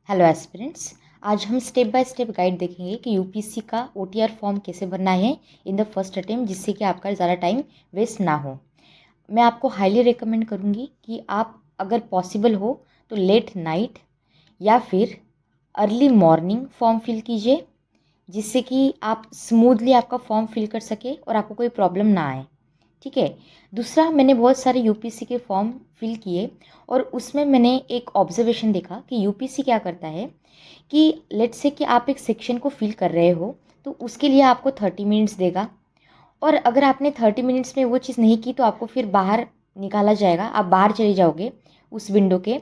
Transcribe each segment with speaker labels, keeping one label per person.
Speaker 1: Hello aspirants. आज हम step by step guide देखेंगे कि यूपीएससी का ओटीआर फॉर्म कैसे भरना है इन द फर्स्ट अटेम्प्ट, जिससे कि आपका ज़्यादा टाइम वेस्ट ना हो। मैं आपको हाईली रिकमेंड करूँगी कि आप अगर पॉसिबल हो तो लेट नाइट या फिर अर्ली मॉर्निंग फॉर्म फिल कीजिए, जिससे कि आप स्मूथली आपका फॉर्म फिल कर सके और आपको कोई प्रॉब्लम ना आए। ठीक है। दूसरा, मैंने बहुत सारे यूपीएससी के फॉर्म फिल किए और उसमें मैंने एक ऑब्जर्वेशन देखा कि यूपीएससी क्या करता है कि लेट्स से कि आप एक सेक्शन को फिल कर रहे हो तो उसके लिए आपको 30 मिनट्स देगा, और अगर आपने 30 मिनट्स में वो चीज़ नहीं की तो आपको फिर बाहर निकाला जाएगा, आप बाहर चले जाओगे उस विंडो के,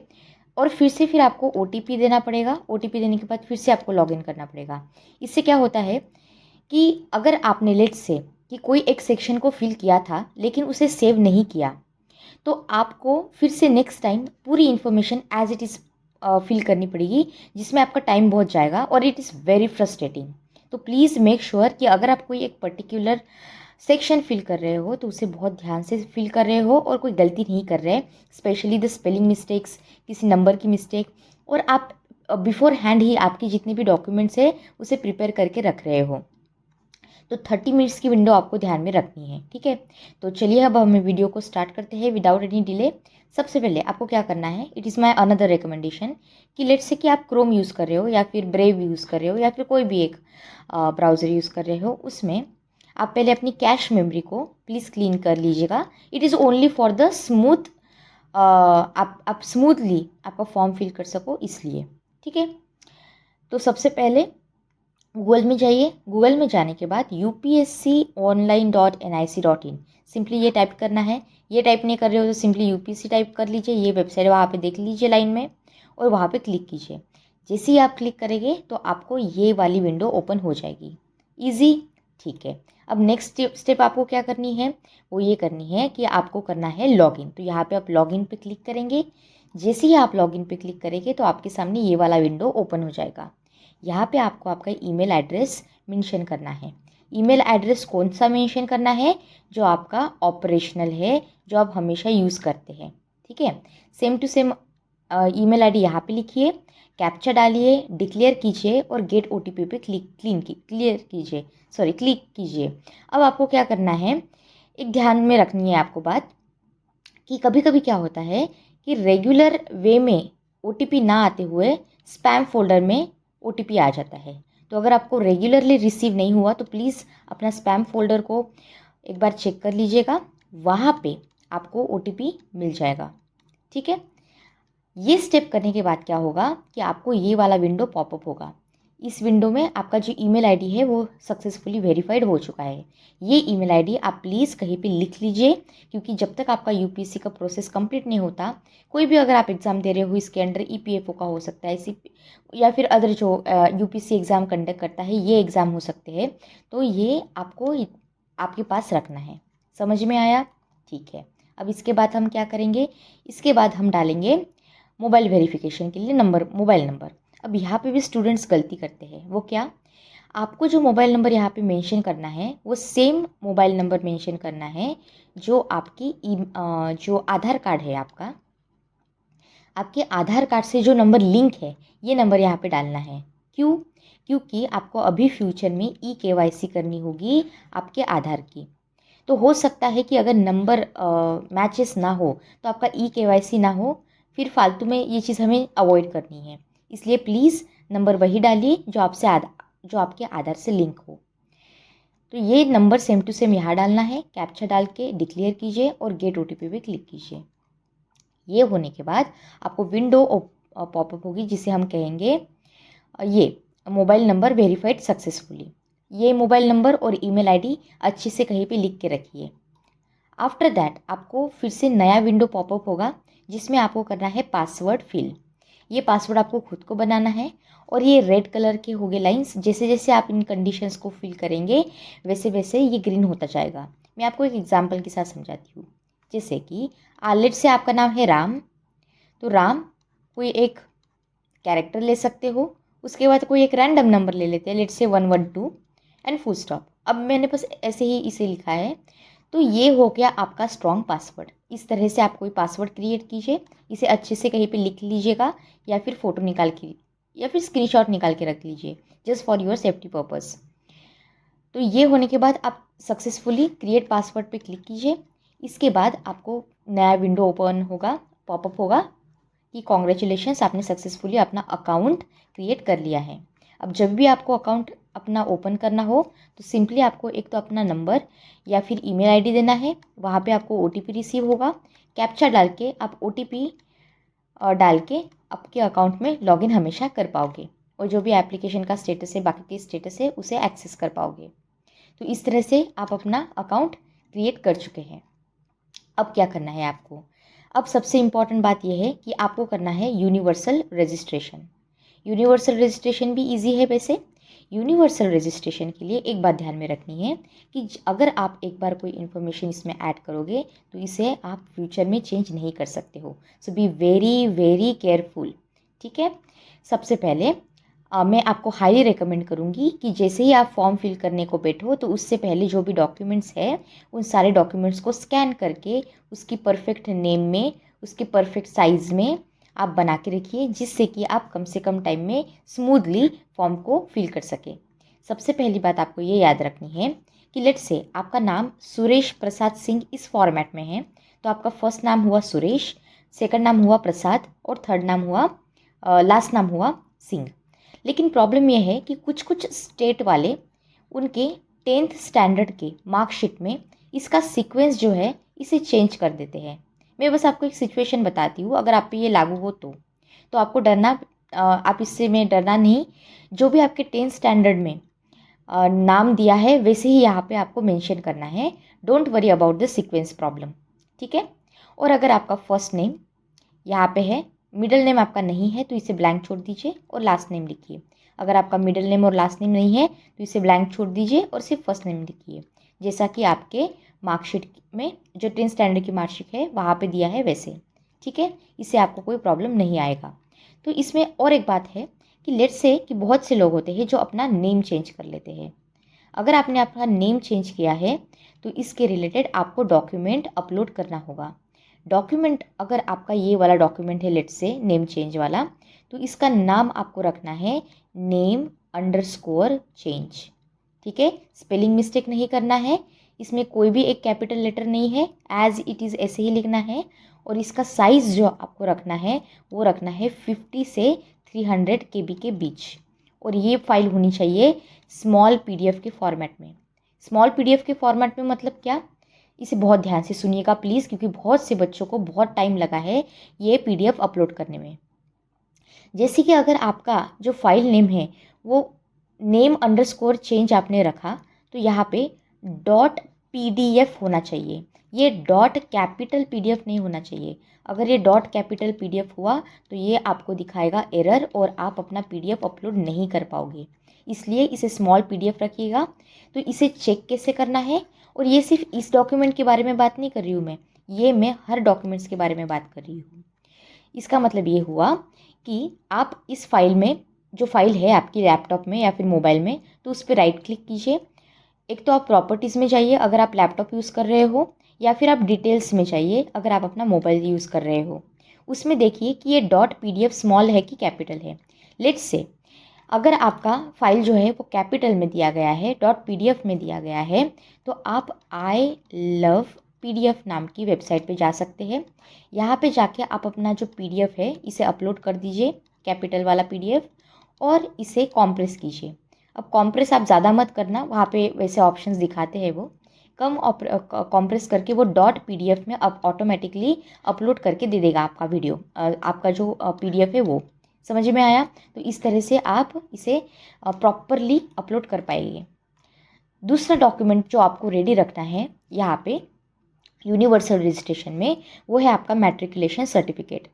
Speaker 1: और फिर आपको ओटीपी देना पड़ेगा। ओटीपी देने के बाद फिर से आपको लॉगिन करना पड़ेगा। इससे क्या होता है कि अगर आपने लेट्स से कि कोई एक सेक्शन को फिल किया था लेकिन उसे सेव नहीं किया, तो आपको फिर से नेक्स्ट टाइम पूरी information as it is fill करनी पड़ेगी, जिसमें आपका टाइम बहुत जाएगा और इट इज़ वेरी फ्रस्ट्रेटिंग। तो प्लीज़ मेक श्योर कि अगर आप कोई एक पर्टिकुलर सेक्शन फिल कर रहे हो तो उसे बहुत ध्यान से फिल कर रहे हो और कोई गलती नहीं कर रहे, स्पेशली द स्पेलिंग मिस्टेक्स, किसी नंबर की मिस्टेक, और आप बिफोर हैंड ही आपकी जितनी भी डॉक्यूमेंट्स है उसे प्रिपेयर करके रख रहे हो। तो 30 मिनट्स की विंडो आपको ध्यान में रखनी है। ठीक है। तो चलिए अब हम वीडियो को स्टार्ट करते हैं विदाउट एनी डिले। सबसे पहले आपको क्या करना है, it is my another recommendation कि लेट्स से कि आप क्रोम यूज़ कर रहे हो या फिर ब्रेव यूज़ कर रहे हो या फिर कोई भी एक ब्राउज़र यूज़ कर रहे हो, उसमें आप पहले अपनी कैश मेमोरी को प्लीज़ क्लीन कर लीजिएगा। It is only for the smooth, आप स्मूथली आपका फॉर्म फिल कर सको इसलिए। ठीक है। तो सबसे पहले गूगल में जाइए। गूगल में जाने के बाद upsconline.nic.in सिंपली ये टाइप करना है। ये टाइप नहीं कर रहे हो तो सिंपली यूपीएससी टाइप कर लीजिए। ये वेबसाइट वहाँ पे देख लीजिए लाइन में, और वहाँ पे क्लिक कीजिए। जैसे ही आप क्लिक करेंगे तो आपको ये वाली विंडो ओपन हो जाएगी। इजी। ठीक है। अब नेक्स्ट स्टेप आपको क्या करनी है, वो ये करनी है कि आपको करना है लॉगिन। तो यहाँ पे आप लॉगिन पे क्लिक करेंगे। जैसे ही आप लॉगिन पे क्लिक करेंगे तो आपके सामने ये वाला विंडो ओपन हो जाएगा। यहाँ पे आपको आपका ईमेल एड्रेस मेंशन करना है। ईमेल एड्रेस कौन सा मेंशन करना है, जो आपका ऑपरेशनल है, जो आप हमेशा यूज़ करते हैं। ठीक है। Same to same email ID यहाँ पे लिखिए, कैप्चा डालिए, डिक्लेयर कीजिए और गेट ओटीपी पे क्लिक कीजिए। अब आपको क्या करना है, एक ध्यान में रखनी है आपको बात कि कभी कभी क्या होता है कि रेगुलर वे में ओटीपी ना आते हुए स्पैम फोल्डर में ओटीपी आ जाता है। तो अगर आपको रेगुलरली रिसीव नहीं हुआ तो प्लीज़ अपना स्पैम फोल्डर को एक बार चेक कर लीजिएगा, वहाँ पे आपको ओटीपी मिल जाएगा। ठीक है। ये स्टेप करने के बाद क्या होगा कि आपको ये वाला विंडो पॉपअप होगा। इस विंडो में आपका जो ईमेल आईडी है वो सक्सेसफुली वेरीफाइड हो चुका है। ये ईमेल आईडी आप प्लीज़ कहीं पे लिख लीजिए, क्योंकि जब तक आपका यूपीएससी का प्रोसेस कंप्लीट नहीं होता, कोई भी अगर आप एग्ज़ाम दे रहे हो इसके अंडर ईपीएफओ का हो सकता है, या फिर अदर जो यूपीएससी एग्ज़ाम कंडक्ट करता है ये एग्ज़ाम हो सकते हैं, तो ये आपको आपके पास रखना है। समझ में आया? ठीक है। अब इसके बाद हम क्या करेंगे, इसके बाद हम डालेंगे मोबाइल वेरिफिकेशन के लिए मोबाइल नंबर। अब यहाँ पे भी स्टूडेंट्स गलती करते हैं। वो क्या, आपको जो मोबाइल नंबर यहाँ पे मेंशन करना है वो सेम मोबाइल नंबर मेंशन करना है जो जो आधार कार्ड है आपका, आपके आधार कार्ड से जो नंबर लिंक है ये नंबर यहाँ पे डालना है। क्यों? क्योंकि आपको अभी फ्यूचर में केवाईसी करनी होगी आपके आधार की। तो हो सकता है कि अगर नंबर मैचेस ना हो तो आपका केवाईसी ना हो, फिर फालतू में ये चीज़ हमें अवॉइड करनी है। इसलिए प्लीज़ नंबर वही डालिए जो आपके आधार से लिंक हो। तो ये नंबर सेम टू सेम यहाँ डालना है, कैप्चा डाल के डिक्लेयर कीजिए और गेट ओटीपी पे क्लिक कीजिए। ये होने के बाद आपको विंडो पॉपअप होगी जिसे हम कहेंगे ये मोबाइल नंबर वेरीफाइड सक्सेसफुली। ये मोबाइल नंबर और ईमेल आईडी अच्छे से कहीं पे लिख के रखिए। आफ्टर दैट आपको फिर से नया विंडो पॉपअप होगा जिसमें आपको करना है पासवर्ड फिल। ये पासवर्ड आपको खुद को बनाना है, और ये रेड कलर के हो गए लाइंस, जैसे जैसे आप इन कंडीशंस को फिल करेंगे वैसे वैसे ये ग्रीन होता जाएगा। मैं आपको एक एग्जांपल के साथ समझाती हूँ। जैसे कि लेट से आपका नाम है राम, तो राम कोई एक कैरेक्टर ले सकते हो, उसके बाद कोई एक रैंडम नंबर ले लेते हैं, लेट से 112 एंड फुल स्टॉप। अब मैंने बस ऐसे ही इसे लिखा है। तो ये हो गया आपका स्ट्रॉन्ग पासवर्ड। इस तरह से आप कोई पासवर्ड क्रिएट कीजिए, इसे अच्छे से कहीं पे लिख लीजिएगा या फिर फ़ोटो निकाल के या फिर स्क्रीनशॉट निकाल के रख लीजिए, just for your safety purpose. तो ये होने के बाद आप सक्सेसफुली क्रिएट पासवर्ड पे क्लिक कीजिए। इसके बाद आपको नया विंडो ओपन होगा, पॉपअप होगा कि कॉन्ग्रेचुलेशंस, आपने सक्सेसफुली अपना अकाउंट क्रिएट कर लिया है। अब जब भी आपको अकाउंट अपना ओपन करना हो तो सिंपली आपको एक तो अपना नंबर या फिर ईमेल आईडी देना है, वहाँ पे आपको ओटीपी रिसीव होगा, कैप्चा डाल के आप ओटीपी डाल के आपके अकाउंट में लॉगिन हमेशा कर पाओगे और जो भी एप्लीकेशन का स्टेटस है, बाकी के स्टेटस है, उसे एक्सेस कर पाओगे। तो इस तरह से आप अपना अकाउंट क्रिएट कर चुके हैं। अब क्या करना है आपको? अब सबसे इम्पॉर्टेंट बात यह है कि आपको करना है यूनिवर्सल रजिस्ट्रेशन। यूनिवर्सल रजिस्ट्रेशन भी इजी है वैसे। यूनिवर्सल रजिस्ट्रेशन के लिए एक बात ध्यान में रखनी है कि अगर आप एक बार कोई इन्फॉर्मेशन इसमें ऐड करोगे तो इसे आप फ्यूचर में चेंज नहीं कर सकते हो। सो बी वेरी वेरी केयरफुल, ठीक है। सबसे पहले मैं आपको हाईली रिकमेंड करूँगी कि जैसे ही आप फॉर्म फिल करने को बैठो तो उससे पहले जो भी डॉक्यूमेंट्स है उन सारे डॉक्यूमेंट्स को स्कैन करके उसकी परफेक्ट नेम में, उसके परफेक्ट साइज़ में आप बना के रखिए, जिससे कि आप कम से कम टाइम में स्मूथली फॉर्म को फिल कर सकें। सबसे पहली बात आपको ये याद रखनी है कि लेट्स से आपका नाम सुरेश प्रसाद सिंह इस फॉर्मेट में है, तो आपका फर्स्ट नाम हुआ सुरेश, सेकंड नाम हुआ प्रसाद और थर्ड नाम हुआ लास्ट नाम हुआ सिंह। लेकिन प्रॉब्लम यह है कि कुछ कुछ स्टेट वाले उनके 10th स्टैंडर्ड के मार्कशीट में इसका सीक्वेंस जो है इसे चेंज कर देते हैं। मैं बस आपको एक सिचुएशन बताती हूँ, अगर आप पे ये लागू हो तो आपको डरना, आप इससे में डरना नहीं। जो भी आपके 10th स्टैंडर्ड में नाम दिया है वैसे ही यहाँ पे आपको मेंशन करना है। Don't worry about the sequence problem, ठीक है। और अगर आपका फर्स्ट नेम यहाँ पे है, मिडिल नेम आपका नहीं है तो इसे ब्लैंक छोड़ दीजिए और लास्ट नेम लिखिए। अगर आपका मिडिल नेम और लास्ट नेम नहीं है तो इसे ब्लैंक छोड़ दीजिए और सिर्फ फर्स्ट नेम लिखिए, जैसा कि आपके मार्कशीट में जो 10th स्टैंडर्ड की मार्कशीट है वहाँ पे दिया है वैसे, ठीक है। इससे आपको कोई प्रॉब्लम नहीं आएगा। तो इसमें और एक बात है कि लेट्स से कि बहुत से लोग होते हैं जो अपना नेम चेंज कर लेते हैं। अगर आपने अपना नेम चेंज किया है तो इसके रिलेटेड आपको डॉक्यूमेंट अपलोड करना होगा। डॉक्यूमेंट अगर आपका ये वाला डॉक्यूमेंट है लेट्स से नेम चेंज वाला, तो इसका नाम आपको रखना है नेम अंडरस्कोर चेंज, ठीक है। स्पेलिंग मिस्टेक नहीं करना है, इसमें कोई भी एक कैपिटल लेटर नहीं है, एज इट इज़ ऐसे ही लिखना है। और इसका साइज़ जो आपको रखना है वो रखना है 50 से 300 KB के बीच। और ये फाइल होनी चाहिए स्मॉल PDF के फॉर्मेट में। स्मॉल PDF के फॉर्मेट में मतलब क्या, इसे बहुत ध्यान से सुनिएगा प्लीज़, क्योंकि बहुत से बच्चों को बहुत टाइम लगा है ये PDF अपलोड करने में। जैसे कि अगर आपका जो फाइल नेम है वो नेम अंडरस्कोर चेंज आपने रखा तो यहाँ पे .pdf होना चाहिए, ये डॉट कैपिटल PDF नहीं होना चाहिए। अगर ये डॉट कैपिटल PDF हुआ तो ये आपको दिखाएगा एरर और आप अपना PDF अपलोड नहीं कर पाओगे। इसलिए इसे स्मॉल PDF रखिएगा। तो इसे चेक कैसे करना है, और ये सिर्फ इस डॉक्यूमेंट के बारे में बात नहीं कर रही हूँ मैं हर डॉक्यूमेंट्स के बारे में बात कर रही हूँ। इसका मतलब ये हुआ कि आप इस फाइल में, जो फाइल है आपकी लैपटॉप में या फिर मोबाइल में, तो उस पर राइट क्लिक कीजिए। एक तो आप प्रॉपर्टीज़ में जाइए अगर आप लैपटॉप यूज़ कर रहे हो, या फिर आप डिटेल्स में जाइए अगर आप अपना मोबाइल यूज़ कर रहे हो। उसमें देखिए कि ये .pdf स्मॉल है कि कैपिटल है। लेट्स से अगर आपका फाइल जो है वो कैपिटल में दिया गया है, .pdf में दिया गया है, तो आप आई लव PDF नाम की वेबसाइट पे जा सकते हैं। यहाँ पे जाके आप अपना जो PDF है इसे अपलोड कर दीजिए, कैपिटल वाला PDF, और इसे कॉम्प्रेस कीजिए। अब कॉम्प्रेस आप ज़्यादा मत करना, वहाँ पे वैसे ऑप्शंस दिखाते हैं, वो कम कॉम्प्रेस करके वो .pdf में अब ऑटोमेटिकली अपलोड करके दे देगा आपका वीडियो, आपका जो PDF है वो। समझ में आया? तो इस तरह से आप इसे प्रॉपरली अपलोड कर पाएंगे। दूसरा डॉक्यूमेंट जो आपको रेडी रखना है यहाँ पे यूनिवर्सल रजिस्ट्रेशन में, वो है आपका मैट्रिकुलेशन सर्टिफिकेट।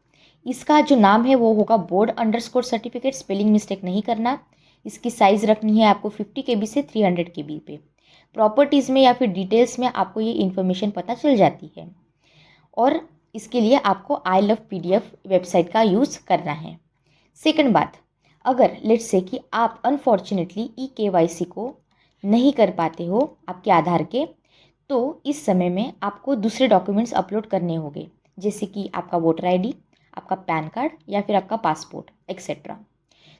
Speaker 1: इसका जो नाम है वो होगा board underscore certificate, spelling mistake नहीं करना। इसकी साइज़ रखनी है आपको 50 KB से 300 KB पे। प्रॉपर्टीज़ में या फिर डिटेल्स में आपको ये इन्फॉर्मेशन पता चल जाती है, और इसके लिए आपको आई लव PDF वेबसाइट का यूज़ करना है। सेकंड बात, अगर लेट्स से कि आप अनफॉर्चुनेटली eKYC को नहीं कर पाते हो आपके आधार के, तो इस समय में आपको दूसरे डॉक्यूमेंट्स अपलोड करने होंगे, जैसे कि आपका वोटर ID, आपका पैन कार्ड या फिर आपका पासपोर्ट एक्सेट्रा।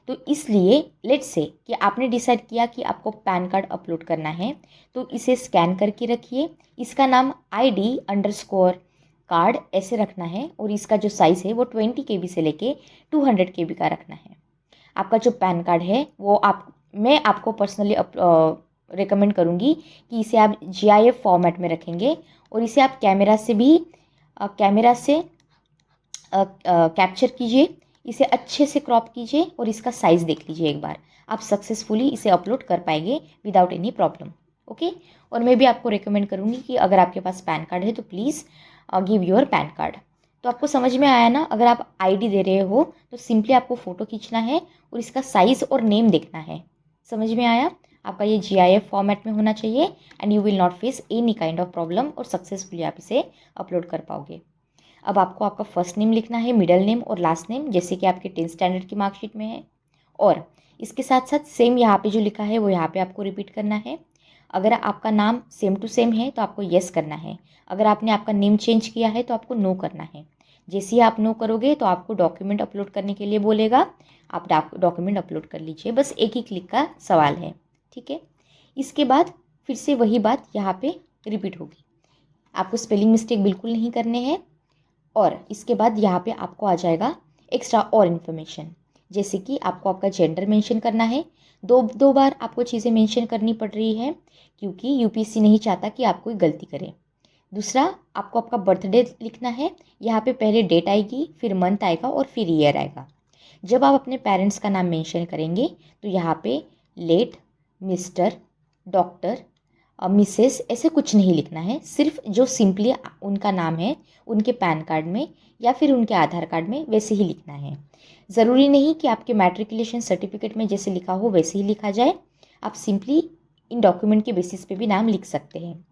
Speaker 1: तो इसलिए लेट्स से कि आपने डिसाइड किया कि आपको पैन कार्ड अपलोड करना है, तो इसे स्कैन करके रखिए। इसका नाम ID_कार्ड ऐसे रखना है और इसका जो साइज़ है वो 20 KB से लेके 200 KB का रखना है। आपका जो पैन कार्ड है वो मैं आपको पर्सनली रिकमेंड करूँगी कि इसे आप GIF फॉर्मेट में रखेंगे और इसे आप कैमरा से कैप्चर कीजिए, इसे अच्छे से क्रॉप कीजिए और इसका साइज़ देख लीजिए एक बार। आप सक्सेसफुली इसे अपलोड कर पाएंगे विदाउट एनी प्रॉब्लम। ओके। और मैं भी आपको रिकमेंड करूँगी कि अगर आपके पास पैन कार्ड है तो please give your pan card. तो आपको समझ में आया ना? अगर आप ID दे रहे हो तो सिंपली आपको फ़ोटो खींचना है और इसका साइज़ और नेम देखना है। समझ में आया? आपका ये GIF फॉर्मेट में होना चाहिए and you will not face any kind of problem और सक्सेसफुली आप इसे अपलोड कर पाओगे। अब आपको आपका फर्स्ट नेम लिखना है, मिडल नेम और लास्ट नेम, जैसे कि आपके 10th स्टैंडर्ड की मार्कशीट में है। और इसके साथ साथ सेम यहाँ पे जो लिखा है वो यहाँ पे आपको रिपीट करना है। अगर आपका नाम सेम टू सेम है तो आपको येस करना है। अगर आपने आपका नेम चेंज किया है तो आपको नो करना है। जैसे ही आप नो करोगे तो आपको डॉक्यूमेंट अपलोड करने के लिए बोलेगा, आप डॉक्यूमेंट अपलोड कर लीजिए। बस एक ही क्लिक का सवाल है, ठीक है। इसके बाद फिर से वही बात यहाँ पे रिपीट होगी। आपको स्पेलिंग मिस्टेक बिल्कुल नहीं करने हैं। और इसके बाद यहाँ पे आपको आ जाएगा एक्स्ट्रा और इन्फॉर्मेशन, जैसे कि आपको आपका जेंडर मेंशन करना है। दो बार आपको चीज़ें मेंशन करनी पड़ रही है क्योंकि UPSC नहीं चाहता कि आप कोई गलती करें। दूसरा, आपको आपका बर्थडे लिखना है। यहाँ पे पहले डेट आएगी, फिर मंथ आएगा और फिर ईयर आएगा। जब आप अपने पेरेंट्स का नाम मेंशन करेंगे तो यहाँ पे लेट, मिस्टर, डॉक्टर, मिसेस ऐसे कुछ नहीं लिखना है। सिर्फ जो सिंपली उनका नाम है उनके पैन कार्ड में या फिर उनके आधार कार्ड में वैसे ही लिखना है। ज़रूरी नहीं कि आपके मैट्रिकुलेशन सर्टिफिकेट में जैसे लिखा हो वैसे ही लिखा जाए। आप सिंपली इन डॉक्यूमेंट के बेसिस पे भी नाम लिख सकते हैं।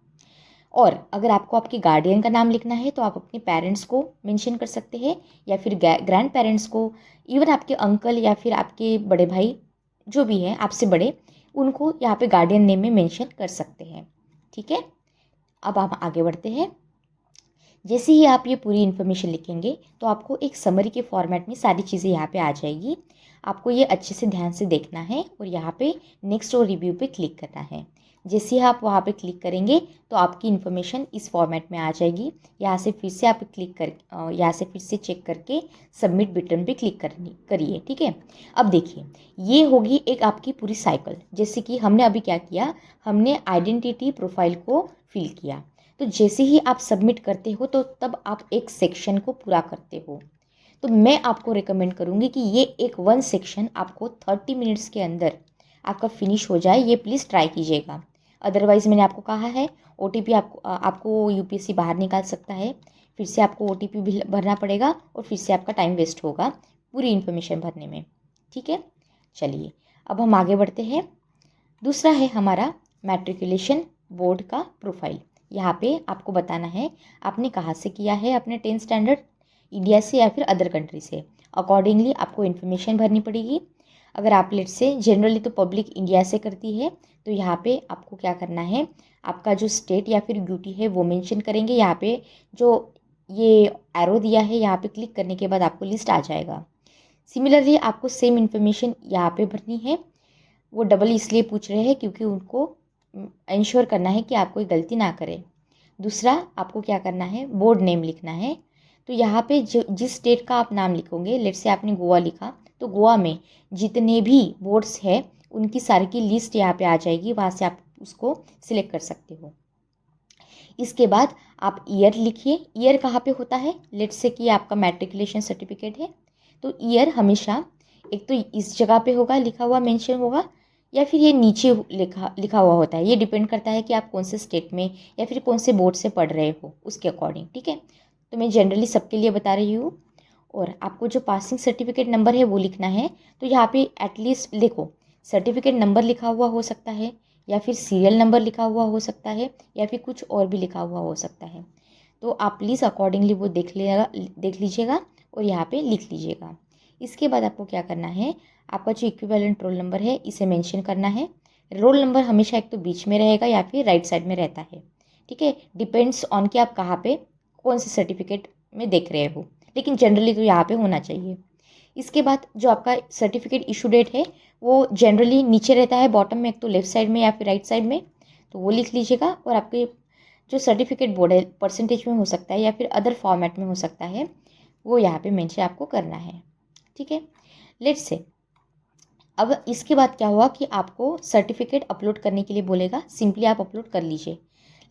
Speaker 1: और अगर आपको आपके गार्डियन का नाम लिखना है तो आप अपने पेरेंट्स को मेंशन कर सकते हैं या फिर ग्रैंड पेरेंट्स को, इवन आपके अंकल या फिर आपके बड़े भाई जो भी हैं आपसे बड़े, उनको यहाँ पे गार्डियन नेम में मेंशन कर सकते हैं, ठीक है। अब आप आगे बढ़ते हैं। जैसे ही आप ये पूरी इन्फॉर्मेशन लिखेंगे तो आपको एक समरी के फॉर्मेट में सारी चीज़ें यहाँ पे आ जाएगी। आपको ये अच्छे से ध्यान से देखना है और यहाँ पे नेक्स्ट और रिव्यू पे क्लिक करना है। जैसे ही आप वहाँ पे क्लिक करेंगे तो आपकी इन्फॉर्मेशन इस फॉर्मेट में आ जाएगी। यहाँ से फिर से आप यहाँ से फिर से चेक करके सबमिट बटन पे क्लिक करिए, ठीक है। अब देखिए, ये होगी एक आपकी पूरी साइकिल। जैसे कि हमने अभी क्या किया, हमने आइडेंटिटी प्रोफाइल को फिल किया। तो जैसे ही आप सबमिट करते हो तो तब आप एक सेक्शन को पूरा करते हो। तो मैं आपको रिकमेंड करूँगी कि ये एक 1 सेक्शन आपको 30 मिनट्स के अंदर आपका फिनिश हो जाए। ये प्लीज़ ट्राई कीजिएगा। अदरवाइज़ मैंने आपको कहा है OTP आपको UPSC बाहर निकाल सकता है। फिर से आपको OTP भी भरना पड़ेगा और फिर से आपका टाइम वेस्ट होगा पूरी इन्फॉर्मेशन भरने में, ठीक है। चलिए अब हम आगे बढ़ते हैं। दूसरा है हमारा मैट्रिकुलेशन बोर्ड का प्रोफाइल। यहाँ पे आपको बताना है आपने कहाँ से किया है अपने 10th स्टैंडर्ड, इंडिया से या फिर अदर कंट्री से। अकॉर्डिंगली आपको इन्फॉर्मेशन भरनी पड़ेगी। अगर आप लेट से जनरली तो पब्लिक इंडिया से करती है तो यहाँ पे आपको क्या करना है, आपका जो स्टेट या फिर यूटी है वो मेंशन करेंगे। यहाँ पे जो ये एरो दिया है यहाँ पे क्लिक करने के बाद आपको लिस्ट आ जाएगा। सिमिलरली आपको सेम इन्फॉर्मेशन यहाँ पे भरनी है। वो डबल इसलिए पूछ रहे हैं क्योंकि उनको इंश्योर करना है कि आप कोई गलती ना करें। दूसरा, आपको क्या करना है, बोर्ड नेम लिखना है। तो यहाँ पे जिस स्टेट का आप नाम लिखोगे, लेट्स से आपने गोवा लिखा तो गोवा में जितने भी बोर्ड्स हैं उनकी सारी की लिस्ट यहाँ पे आ जाएगी। वहाँ से आप उसको सिलेक्ट कर सकते हो। इसके बाद आप ईयर लिखिए। ईयर कहाँ पे होता है, लेट्स से कि आपका मैट्रिकुलेशन सर्टिफिकेट है तो ईयर हमेशा एक तो इस जगह पे होगा, लिखा हुआ मेंशन होगा, या फिर ये नीचे लिखा हुआ होता है। ये डिपेंड करता है कि आप कौन से स्टेट में या फिर कौन से बोर्ड से पढ़ रहे हो उसके अकॉर्डिंग, ठीक है। तो मैं जनरली सबके लिए बता रही हूँ। और आपको जो पासिंग सर्टिफिकेट नंबर है वो लिखना है। तो यहाँ पे एटलीस्ट देखो, सर्टिफिकेट नंबर लिखा हुआ हो सकता है या फिर सीरियल नंबर लिखा हुआ हो सकता है या फिर कुछ और भी लिखा हुआ हो सकता है। तो आप प्लीज़ अकॉर्डिंगली वो देख लीजिएगा और यहाँ पे लिख लीजिएगा। इसके बाद आपको क्या करना है, आपका जो इक्विवेलेंट रोल नंबर है इसे मेंशन करना है। रोल नंबर हमेशा एक तो बीच में रहेगा या फिर राइट साइड में रहता है, ठीक है। डिपेंड्स ऑन कि आप कहाँ पे कौन से सर्टिफिकेट में देख रहे हो, लेकिन जनरली तो यहाँ पे होना चाहिए। इसके बाद जो आपका सर्टिफिकेट इशू डेट है वो जनरली नीचे रहता है बॉटम में, एक तो लेफ्ट साइड में या फिर राइट साइड में, तो वो लिख लीजिएगा। और आपके जो सर्टिफिकेट बोर्ड है परसेंटेज में हो सकता है या फिर अदर फॉर्मेट में हो सकता है, वो यहाँ पे मेंशन आपको करना है। ठीक है, लेट्स से अब इसके बाद क्या हुआ कि आपको सर्टिफिकेट अपलोड करने के लिए बोलेगा, सिंपली आप अपलोड कर लीजिए।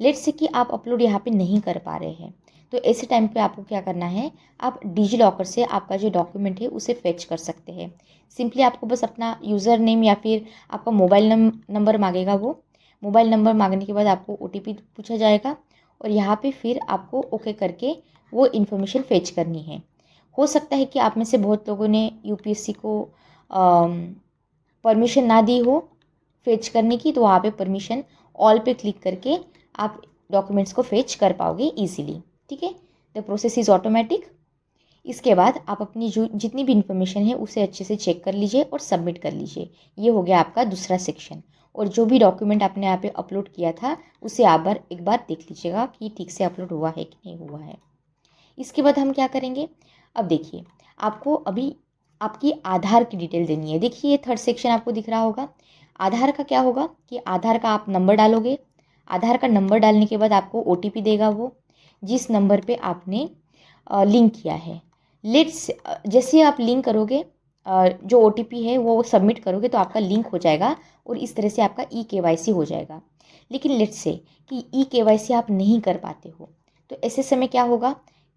Speaker 1: लेट्स से कि आप अपलोड यहाँ पे नहीं कर पा रहे हैं, तो ऐसे टाइम पे आपको क्या करना है, आप डिजी लॉकर से आपका जो डॉक्यूमेंट है उसे फेच कर सकते हैं। सिंपली आपको बस अपना यूज़र नेम या फिर आपका मोबाइल नंबर मांगेगा, वो मोबाइल नंबर मांगने के बाद आपको OTP पूछा जाएगा और यहाँ पे फिर आपको ओके करके वो इन्फॉर्मेशन फेच करनी है। हो सकता है कि आप में से बहुत लोगों ने UPSC को परमिशन ना दी हो फेच करने की, तो वहाँ पे परमिशन ऑल पे क्लिक करके आप डॉक्यूमेंट्स को फेच कर पाओगे ईजिली। ठीक है, द प्रोसेस इज़ ऑटोमेटिक। इसके बाद आप अपनी जो जितनी भी इन्फॉर्मेशन है उसे अच्छे से चेक कर लीजिए और सबमिट कर लीजिए। ये हो गया आपका दूसरा सेक्शन। और जो भी डॉक्यूमेंट आपने यहाँ पे अपलोड किया था उसे आप एक बार देख लीजिएगा कि ठीक से अपलोड हुआ है कि नहीं हुआ है। इसके बाद हम क्या करेंगे, अब देखिए आपको अभी आपकी आधार की डिटेल देनी है। देखिए ये थर्ड सेक्शन आपको दिख रहा होगा। आधार का क्या होगा कि आधार का आप नंबर डालोगे। आधार का नंबर डालने के बाद आपको OTP देगा, वो जिस नंबर पे आपने लिंक किया है। लेट्स जैसे आप लिंक करोगे, जो OTP है वो सबमिट करोगे तो आपका लिंक हो जाएगा और इस तरह से आपका eKYC हो जाएगा। लेकिन लेट्स से कि eKYC आप नहीं कर पाते हो, तो ऐसे समय क्या होगा,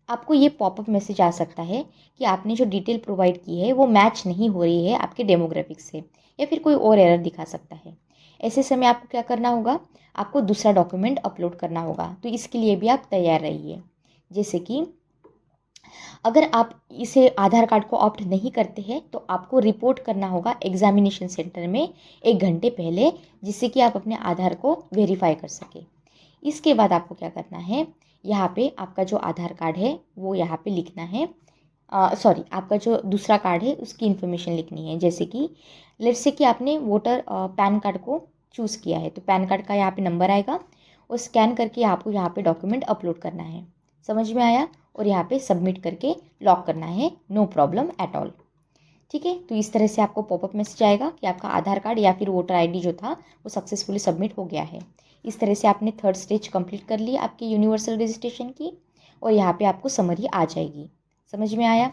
Speaker 1: आपको ये पॉपअप मैसेज आ सकता है कि आपने जो डिटेल प्रोवाइड की है वो मैच नहीं हो रही है आपके डेमोग्राफिक से, या फिर कोई और एरर दिखा सकता है। ऐसे समय आपको क्या करना होगा, आपको दूसरा डॉक्यूमेंट अपलोड करना होगा। तो इसके लिए भी आप तैयार रहिए। जैसे कि अगर आप इसे आधार कार्ड को ऑप्ट नहीं करते हैं तो आपको रिपोर्ट करना होगा एग्जामिनेशन सेंटर में 1 घंटे पहले, जिससे कि आप अपने आधार को वेरीफाई कर सके। इसके बाद आपको क्या करना है, यहाँ पे आपका जो आधार कार्ड है वो यहाँ पे लिखना है, सॉरी आपका जो दूसरा कार्ड है उसकी इन्फॉर्मेशन लिखनी है। जैसे कि लेट्स से कि आपने वोटर पैन कार्ड को चूज़ किया है, तो पैन कार्ड का यहाँ पे नंबर आएगा और स्कैन करके आपको यहाँ पे डॉक्यूमेंट अपलोड करना है। समझ में आया? और यहाँ पे सबमिट करके लॉक करना है, नो प्रॉब्लम एट ऑल। ठीक है, तो इस तरह से आपको पॉपअप मैसेज आएगा कि आपका आधार कार्ड या फिर वोटर ID जो था वो सक्सेसफुली सबमिट हो गया है। इस तरह से आपने थर्ड स्टेज कंप्लीट कर ली आपके यूनिवर्सल रजिस्ट्रेशन की, और यहाँ पे आपको समरी आ जाएगी। समझ में आया?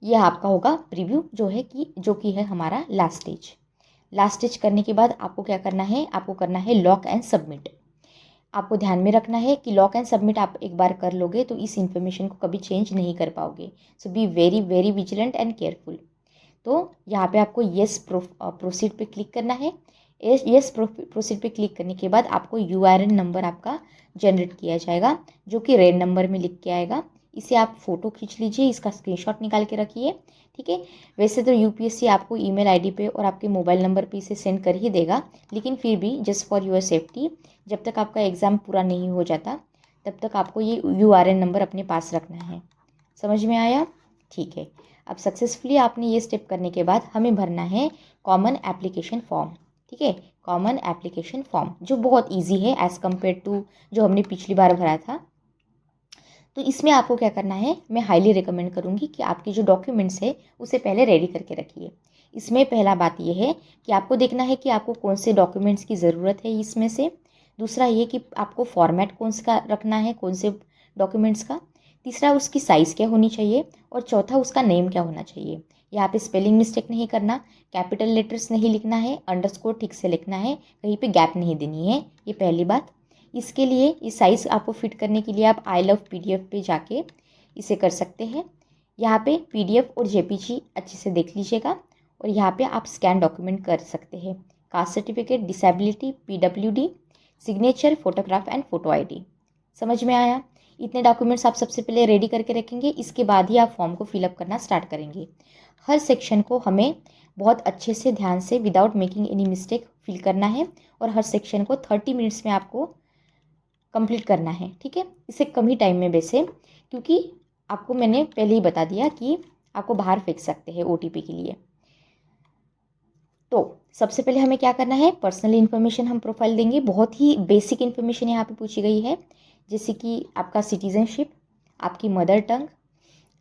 Speaker 1: यह आपका होगा प्रीव्यू जो कि है हमारा लास्ट स्टेज। लास्ट स्टेज करने के बाद आपको क्या करना है, आपको करना है लॉक एंड सबमिट। आपको ध्यान में रखना है कि लॉक एंड सबमिट आप एक बार कर लोगे तो इस इन्फॉर्मेशन को कभी चेंज नहीं कर पाओगे। So be very very vigilant and careful. तो यहाँ पे आपको येस प्रोसीड पे क्लिक करना है। येस प्रोसीड पे क्लिक करने के बाद आपको URN नंबर आपका जनरेट किया जाएगा, जो कि रेड नंबर में लिख के आएगा। इसे आप फ़ोटो खींच लीजिए, इसका स्क्रीनशॉट निकाल के रखिए। ठीक है, वैसे तो UPSC आपको ईमेल ID पे और आपके मोबाइल नंबर पे इसे सेंड कर ही देगा, लेकिन फिर भी जस्ट फॉर योर सेफ्टी, जब तक आपका एग्ज़ाम पूरा नहीं हो जाता तब तक आपको ये URN नंबर अपने पास रखना है। समझ में आया? ठीक है, अब सक्सेसफुली आपने ये स्टेप करने के बाद हमें भरना है कॉमन एप्लीकेशन फॉर्म। ठीक है, कॉमन एप्लीकेशन फॉर्म जो बहुत इजी है एज़ कम्पेयर टू जो हमने पिछली बार भरा था। तो इसमें आपको क्या करना है, मैं हाईली रिकमेंड करूँगी कि आपके जो डॉक्यूमेंट्स है उसे पहले रेडी करके रखिए। इसमें पहला बात यह है कि आपको देखना है कि आपको कौन से डॉक्यूमेंट्स की ज़रूरत है इसमें से। दूसरा ये कि आपको फॉर्मेट कौन सा रखना है कौन से डॉक्यूमेंट्स का। तीसरा उसकी साइज़ क्या होनी चाहिए, और चौथा उसका नेम क्या होना चाहिए। यहाँ पे स्पेलिंग मिस्टेक नहीं करना, कैपिटल लेटर्स नहीं लिखना है, अंडरस्कोर ठीक से लिखना है, कहीं पे गैप नहीं देनी है, ये पहली बात। इसके लिए इस साइज़ आपको फिट करने के लिए आप आई लव PDF पे जाके इसे कर सकते हैं। यहाँ पे PDF और JPG अच्छे से देख लीजिएगा, और यहाँ पे आप स्कैन डॉक्यूमेंट कर सकते हैं। Caste certificate, disability, PWD, signature, photograph and photo ID। समझ में आया? इतने डॉक्यूमेंट्स आप सबसे पहले रेडी करके रखेंगे, इसके बाद ही आप फॉर्म को फिलअप करना स्टार्ट करेंगे। हर सेक्शन को हमें बहुत अच्छे से ध्यान से without making any mistake fill करना है, और हर सेक्शन को 30 मिनट्स में आपको कंप्लीट करना है। ठीक है, इससे कम ही टाइम में वैसे, क्योंकि आपको मैंने पहले ही बता दिया कि आपको बाहर फेंक सकते हैं OTP के लिए। तो सबसे पहले हमें क्या करना है, पर्सनल इन्फॉर्मेशन हम प्रोफाइल देंगे। बहुत ही बेसिक इन्फॉर्मेशन यहाँ पे पूछी गई है, जैसे कि आपका सिटीजनशिप, आपकी मदर टंग,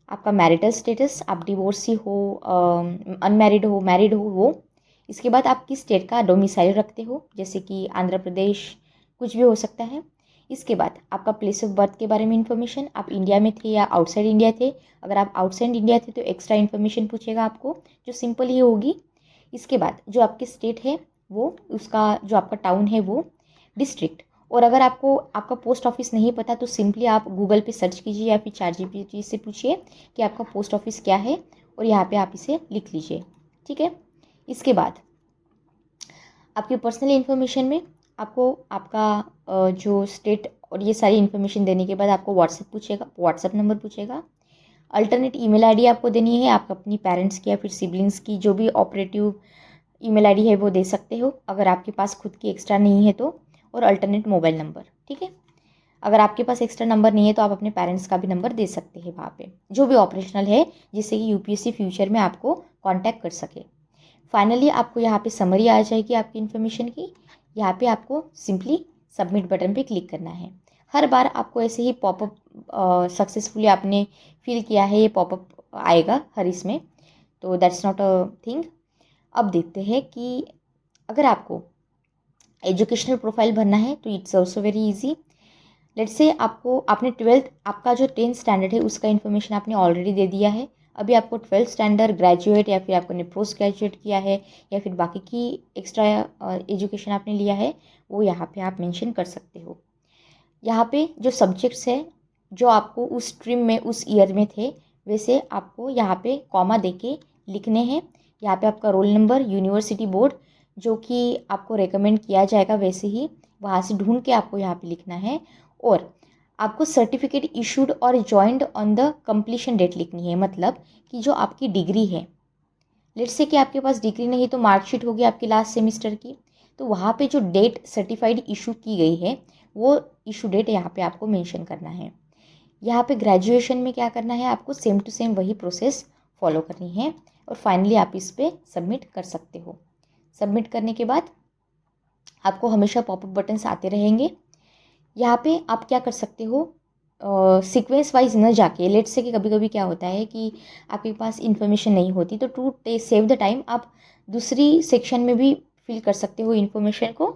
Speaker 1: आपका मैरिटल स्टेटस, आप डिवोर्सी हो, अनमैरिड हो, मैरिड हो वो। इसके बाद आप किस स्टेट का डोमिसाइल रखते हो, जैसे कि आंध्र प्रदेश, कुछ भी हो सकता है। इसके बाद आपका प्लेस ऑफ बर्थ के बारे में इन्फॉर्मेशन, आप इंडिया में थे या आउटसाइड इंडिया थे। अगर आप आउटसाइड इंडिया थे तो एक्स्ट्रा इन्फॉर्मेशन पूछेगा आपको, जो सिंपल ही होगी। इसके बाद जो आपकी स्टेट है वो, उसका जो आपका टाउन है वो, डिस्ट्रिक्ट। और अगर आपको आपका पोस्ट ऑफिस नहीं पता तो सिंपली आप गूगल पे सर्च कीजिए या फिर ChatGPT से पूछिए कि आपका पोस्ट ऑफिस क्या है, और यहाँ पे आप इसे लिख लीजिए। ठीक है। इसके बाद आपकी पर्सनल इन्फॉर्मेशन में आपको आपका जो स्टेट और ये सारी इन्फॉर्मेशन देने के बाद आपको व्हाट्सएप नंबर पूछेगा। अल्टरनेट ईमेल आईडी आपको देनी है, आप अपनी पेरेंट्स की या फिर सिबलिंग्स की जो भी ऑपरेटिव ईमेल आईडी है वो दे सकते हो, अगर आपके पास खुद की एक्स्ट्रा नहीं है तो। और अल्टरनेट मोबाइल नंबर। ठीक है। अगर आपके पास एक्स्ट्रा नंबर नहीं है तो आप अपने पेरेंट्स का भी नंबर दे सकते हैं वहाँ पे, जो भी ऑपरेशनल है, जिससे कि यूपीएससी फ्यूचर में आपको कांटेक्ट कर सके। फाइनली आपको यहाँ पे समरी आ जाएगी आपकी इन्फॉर्मेशन की। यहाँ पे आपको सिंपली सबमिट बटन पे क्लिक करना है। हर बार आपको ऐसे ही पॉपअप, सक्सेसफुली आपने फिल किया है, ये पॉपअप आएगा हर इसमें, तो दैट्स नॉट अ थिंग। अब देखते हैं कि अगर आपको एजुकेशनल प्रोफाइल भरना है तो it's also very easy. Let's say आपने 12th, आपका जो 10th स्टैंडर्ड है उसका इन्फॉर्मेशन आपने ऑलरेडी दे दिया है। अभी आपको 12th स्टैंडर्ड, ग्रेजुएट, या फिर आपने पोस्ट ग्रेजुएट किया है, या फिर बाकी की एक्स्ट्रा एजुकेशन आपने लिया है, वो यहाँ पे आप मेंशन कर सकते हो। यहाँ पे जो सब्जेक्ट्स है जो आपको उस स्ट्रीम में उस ईयर में थे, वैसे आपको यहाँ पे कॉमा देके लिखने हैं। यहाँ पे आपका रोल नंबर, यूनिवर्सिटी बोर्ड जो कि आपको रेकमेंड किया जाएगा वैसे ही वहाँ से ढूंढ के आपको यहाँ पे लिखना है। और आपको सर्टिफिकेट इशूड और joined on the completion date लिखनी है, मतलब कि जो आपकी डिग्री है, लेट्स से कि आपके पास डिग्री नहीं तो मार्कशीट होगी आपकी लास्ट सेमिस्टर की, तो वहाँ पे जो डेट सर्टिफाइड इशू की गई है वो इशू डेट यहाँ पे आपको मेंशन करना है। यहाँ पे ग्रेजुएशन में क्या करना है, आपको सेम टू सेम वही प्रोसेस फॉलो करनी है। और फाइनली आप इस पर सबमिट कर सकते हो। सबमिट करने के बाद आपको हमेशा पॉपअप बटन्स आते रहेंगे। यहाँ पे आप क्या कर सकते हो, सीक्वेंस वाइज न जाके, लेट्स से कि कभी कभी क्या होता है कि आपके पास इन्फॉर्मेशन नहीं होती, तो टू सेव द टाइम आप दूसरी सेक्शन में भी फिल कर सकते हो इन्फॉर्मेशन को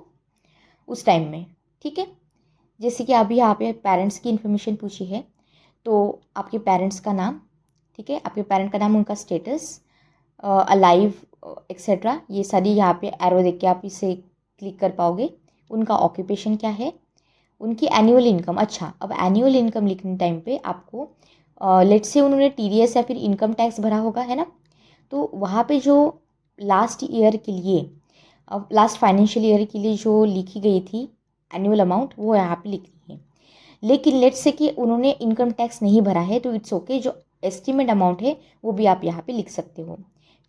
Speaker 1: उस टाइम में। ठीक है। जैसे कि अभी यहाँ पे पेरेंट्स की इन्फॉर्मेशन पूछी है, तो आपके पेरेंट्स का नाम, ठीक है, आपके पेरेंट का नाम, उनका स्टेटस, अलाइव, एक्सेट्रा, ये सारी यहाँ पे एरो देख के आप इसे क्लिक कर पाओगे। उनका ऑक्यूपेशन क्या है, उनकी एनुअल इनकम। अच्छा, अब एनुअल इनकम लिखने टाइम पे आपको लेट्स से उन्होंने टीडीएस या फिर इनकम टैक्स भरा होगा, है ना, तो वहाँ पे जो लास्ट ईयर के लिए, लास्ट फाइनेंशियल ईयर के लिए जो लिखी गई थी एनुअल अमाउंट, वो यहाँ पे लिखनी है। लेकिन लेट्स से कि उन्होंने इनकम टैक्स नहीं भरा है तो इट्स ओके, जो एस्टिमेट अमाउंट है वो भी आप यहाँ पे लिख सकते हो।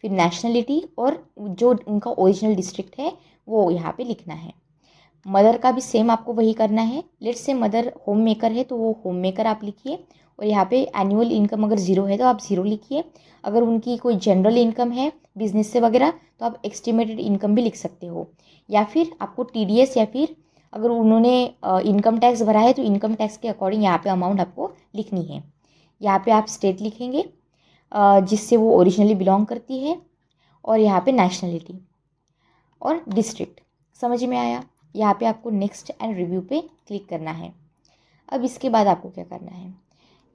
Speaker 1: फिर नेशनलिटी और जो उनका ओरिजिनल डिस्ट्रिक्ट है वो यहाँ पे लिखना है। मदर का भी सेम आपको वही करना है। Let's say mother home maker है तो वो होम मेकर आप लिखिए, और यहाँ पे एनुअल इनकम अगर ज़ीरो है तो आप ज़ीरो लिखिए। अगर उनकी कोई जनरल इनकम है बिजनेस से वगैरह तो आप एस्टिमेटेड इनकम भी लिख सकते हो। या फिर आपको टीडीएस, या फिर अगर उन्होंने इनकम टैक्स भरा है तो इनकम टैक्स के अकॉर्डिंग यहाँ पे अमाउंट आपको लिखनी है। यहाँ पे आप स्टेट लिखेंगे जिससे वो ओरिजिनली बिलोंग करती है, और यहाँ पे नेशनलिटी और डिस्ट्रिक्ट। समझ में आया। यहाँ पे आपको नेक्स्ट एंड रिव्यू पे क्लिक करना है। अब इसके बाद आपको क्या करना है,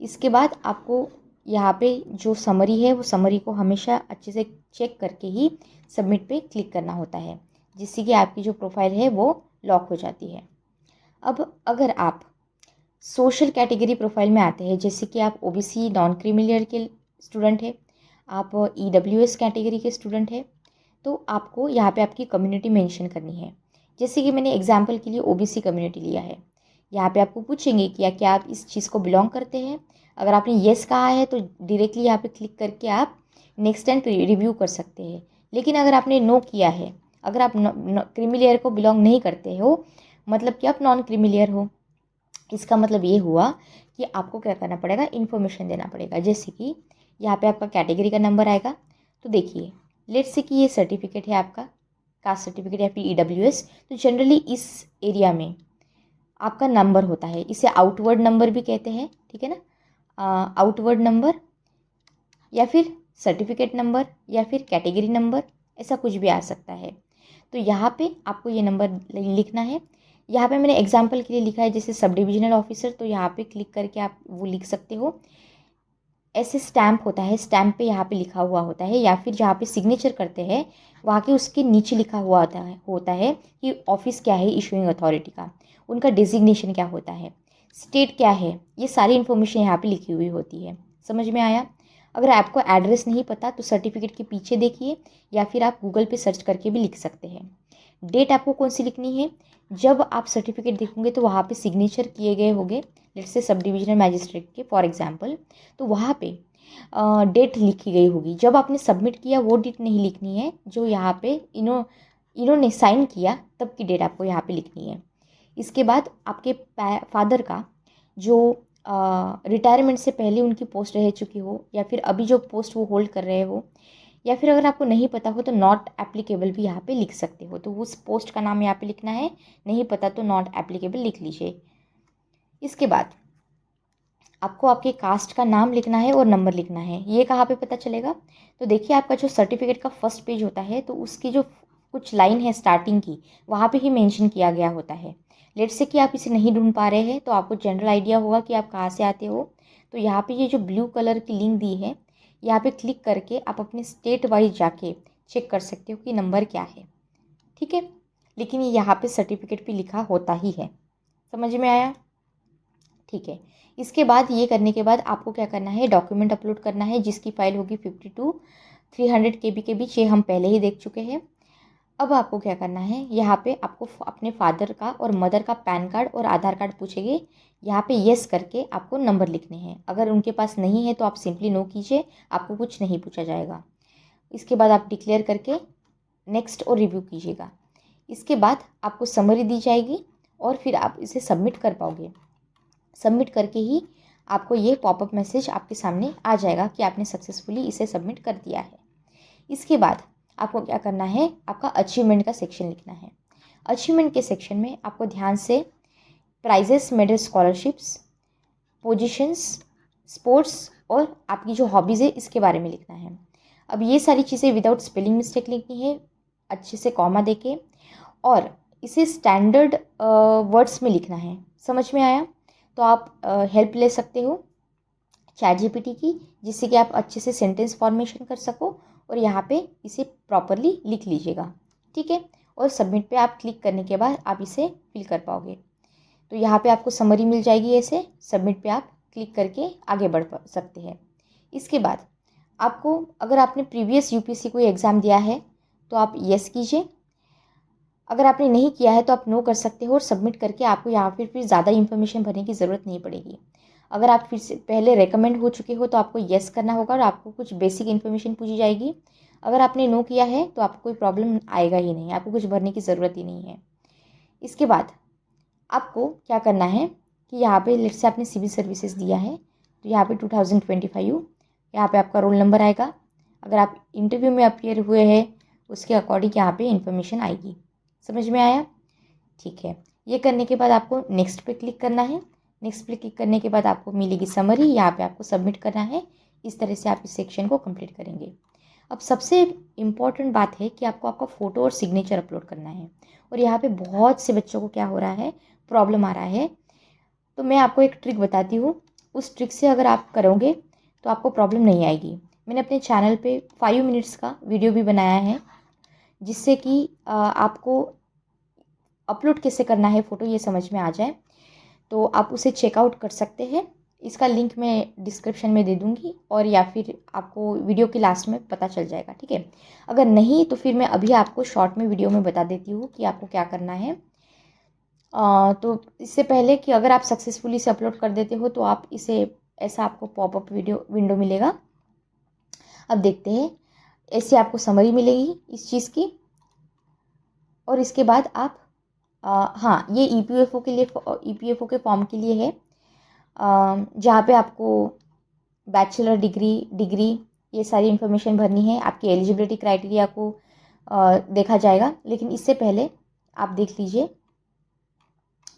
Speaker 1: इसके बाद आपको यहाँ पे जो समरी है वो समरी को हमेशा अच्छे से चेक करके ही सबमिट पे क्लिक करना होता है, जिससे कि आपकी जो प्रोफाइल है वो लॉक हो जाती है। अब अगर आप सोशल कैटेगरी प्रोफाइल में आते हैं, जैसे कि आप ओबीसी नॉन क्रीमी लेयर के स्टूडेंट है, आप ईडब्ल्यूएस कैटेगरी के स्टूडेंट है, तो आपको यहाँ पे आपकी कम्युनिटी मेंशन करनी है। जैसे कि मैंने एग्जांपल के लिए ओबीसी कम्युनिटी लिया है। यहाँ पे आपको पूछेंगे कि क्या आप इस चीज़ को बिलोंग करते हैं। अगर आपने येस कहा है तो डायरेक्टली यहाँ पे क्लिक करके आप नेक्स्ट एंड रिव्यू कर सकते हैं। लेकिन अगर आपने नो किया है, अगर आप क्रीमी लेयर को बिलोंग नहीं करते हो, मतलब कि आप नॉन क्रीमी लेयर हो, इसका मतलब ये हुआ कि आपको क्या करना पड़ेगा, इन्फॉर्मेशन देना पड़ेगा। जैसे कि यहाँ पे आपका कैटेगरी का नंबर आएगा, तो देखिए लेट्स से कि ये सर्टिफिकेट है आपका कास्ट सर्टिफिकेट या फिर ईडब्ल्यूएस, तो जनरली इस एरिया में आपका नंबर होता है, इसे आउटवर्ड नंबर भी कहते हैं, ठीक है ना, आउटवर्ड नंबर या फिर सर्टिफिकेट नंबर या फिर कैटेगरी नंबर, ऐसा कुछ भी आ सकता है। तो यहाँ पे आपको ये नंबर लिखना है। यहाँ पे मैंने एग्जाम्पल के लिए लिखा है जैसे सब डिविजनल ऑफिसर, तो यहाँ पे क्लिक करके आप वो लिख सकते हो। ऐसे स्टैम्प होता है, स्टैम्प पे यहाँ पे लिखा हुआ होता है, या फिर जहाँ पे सिग्नेचर करते हैं वहाँ के उसके नीचे लिखा हुआ होता है कि ऑफिस क्या है इशूइंग अथॉरिटी का, उनका डिजिग्नेशन क्या होता है, स्टेट क्या है, ये सारी इन्फॉर्मेशन यहाँ पे लिखी हुई होती है। समझ में आया? अगर आपको एड्रेस नहीं पता तो सर्टिफिकेट के पीछे देखिए, या फिर आप गूगल पे सर्च करके भी लिख सकते हैं। डेट आपको कौन सी लिखनी है? जब आप सर्टिफिकेट देखोगे तो वहाँ पे सिग्नेचर किए गए होंगे, let's say sub divisional magistrate के फॉर एग्जांपल, तो वहाँ पे डेट लिखी गई होगी। जब आपने सबमिट किया वो डेट नहीं लिखनी है, जो यहाँ पे इन्होंने साइन किया तब की डेट आपको यहाँ पे लिखनी है। इसके बाद आपके फादर का जो रिटायरमेंट से पहले उनकी पोस्ट रह चुकी हो, या फिर अभी जो पोस्ट वो होल्ड कर रहे हो, या फिर अगर आपको नहीं पता हो तो नॉट एप्लीकेबल भी यहाँ पे लिख सकते हो। तो उस पोस्ट का नाम यहाँ पे लिखना है, नहीं पता तो नॉट एप्लीकेबल लिख लीजिए। इसके बाद आपको आपके कास्ट का नाम लिखना है और नंबर लिखना है। ये कहाँ पे पता चलेगा? तो देखिए, आपका जो सर्टिफिकेट का फर्स्ट पेज होता है तो उसकी जो कुछ लाइन है स्टार्टिंग की, वहाँ पे ही मेंशन किया गया होता है। लेट्स से कि आप इसे नहीं ढूंढ पा रहे हैं तो आपको जनरल आइडिया होगा कि आप कहाँ से आते हो। तो यहाँ पे ये जो ब्लू कलर की लिंक दी है, यहाँ पे क्लिक करके आप अपने स्टेट वाइज जाके चेक कर सकते हो कि नंबर क्या है। ठीक है, लेकिन ये यहाँ पे सर्टिफिकेट पे लिखा होता ही है। समझ में आया? ठीक है। इसके बाद ये करने के बाद आपको क्या करना है, डॉक्यूमेंट अपलोड करना है जिसकी फाइल होगी 52-300 KB के बीच। ये हम पहले ही देख चुके हैं। अब आपको क्या करना है, यहाँ पे आपको अपने फादर का और मदर का पैन कार्ड और आधार कार्ड पूछेंगे। यहाँ पे येस करके आपको नंबर लिखने हैं। अगर उनके पास नहीं है तो आप सिंपली नो कीजिए, आपको कुछ नहीं पूछा जाएगा। इसके बाद आप डिक्लेयर करके नेक्स्ट और रिव्यू कीजिएगा। इसके बाद आपको समरी दी जाएगी और फिर आप इसे सबमिट कर पाओगे। सबमिट करके ही आपको ये पॉपअप मैसेज आपके सामने आ जाएगा कि आपने सक्सेसफुली इसे सबमिट कर दिया है। इसके बाद आपको क्या करना है, आपका अचीवमेंट का सेक्शन लिखना है। अचीवमेंट के सेक्शन में आपको ध्यान से prizes, medal, scholarships, positions, sports और आपकी जो हॉबीज़ है इसके बारे में लिखना है। अब ये सारी चीज़ें विदाउट स्पेलिंग मिस्टेक लिखनी है, अच्छे से कॉमा देके, और इसे स्टैंडर्ड वर्ड्स में लिखना है। समझ में आया? तो आप हेल्प ले सकते हो चैट जीपीटी की, जिससे कि आप अच्छे से सेंटेंस फॉर्मेशन कर सको, और यहाँ पे इसे प्रॉपरली लिख लीजिएगा। ठीक है, और सबमिट पे आप क्लिक करने के बाद आप इसे फिल कर पाओगे। तो यहाँ पे आपको समरी मिल जाएगी। ऐसे सबमिट पे आप क्लिक करके आगे बढ़ सकते हैं। इसके बाद आपको, अगर आपने प्रीवियस यूपीएससी कोई एग्ज़ाम दिया है तो आप येस कीजिए। अगर आपने नहीं किया है तो आप नो कर सकते हो, और सबमिट करके आपको यहाँ फिर ज़्यादा इन्फॉर्मेशन भरने की ज़रूरत नहीं पड़ेगी। अगर आप फिर से पहले रेकमेंड हो चुके हो तो आपको येस करना होगा और आपको कुछ बेसिक इन्फॉर्मेशन पूछी जाएगी। अगर आपने नो किया है तो आपको कोई प्रॉब्लम आएगा ही नहीं, आपको कुछ भरने की ज़रूरत ही नहीं है। इसके बाद आपको क्या करना है कि यहाँ पे लेट्स से आपने सिविल सर्विसेज दिया है तो यहाँ पे 2025 यहाँ पे आपका रोल नंबर आएगा। अगर आप इंटरव्यू में अपीयर हुए हैं उसके अकॉर्डिंग यहाँ पे इन्फॉर्मेशन आएगी। समझ में आया? ठीक है। ये करने के बाद आपको नेक्स्ट पे क्लिक करना है। नेक्स्ट पे क्लिक करने के बाद आपको मिलेगी समरी, यहाँ पे आपको सबमिट करना है। इस तरह से आप इस सेक्शन को कंप्लीट करेंगे। अब सबसे इम्पॉर्टेंट बात है कि आपको आपका फ़ोटो और सिग्नेचर अपलोड करना है, और यहाँ पे बहुत से बच्चों को क्या हो रहा है, प्रॉब्लम आ रहा है। तो मैं आपको एक ट्रिक बताती हूँ, उस ट्रिक से अगर आप करोगे तो आपको प्रॉब्लम नहीं आएगी। मैंने अपने चैनल पे 5 मिनट्स का वीडियो भी बनाया है, जिससे कि आपको अपलोड कैसे करना है फ़ोटो ये समझ में आ जाए, तो आप उसे चेकआउट कर सकते हैं। इसका लिंक मैं डिस्क्रिप्शन में दे दूँगी, और या फिर आपको वीडियो के लास्ट में पता चल जाएगा। ठीक है, अगर नहीं तो फिर मैं अभी आपको शॉर्ट में वीडियो में बता देती हूँ कि आपको क्या करना है। तो इससे पहले कि अगर आप सक्सेसफुली इसे अपलोड कर देते हो तो आप इसे ऐसा आपको पॉपअप विंडो मिलेगा। अब देखते हैं, ऐसे आपको समरी मिलेगी इस चीज़ की, और इसके बाद आप हाँ, ये ईपीएफओ के लिए, ईपीएफओ के फॉर्म के लिए है, जहाँ पे आपको बैचलर डिग्री ये सारी इन्फॉर्मेशन भरनी है। आपकी एलिजिबिलिटी क्राइटेरिया को देखा जाएगा, लेकिन इससे पहले आप देख लीजिए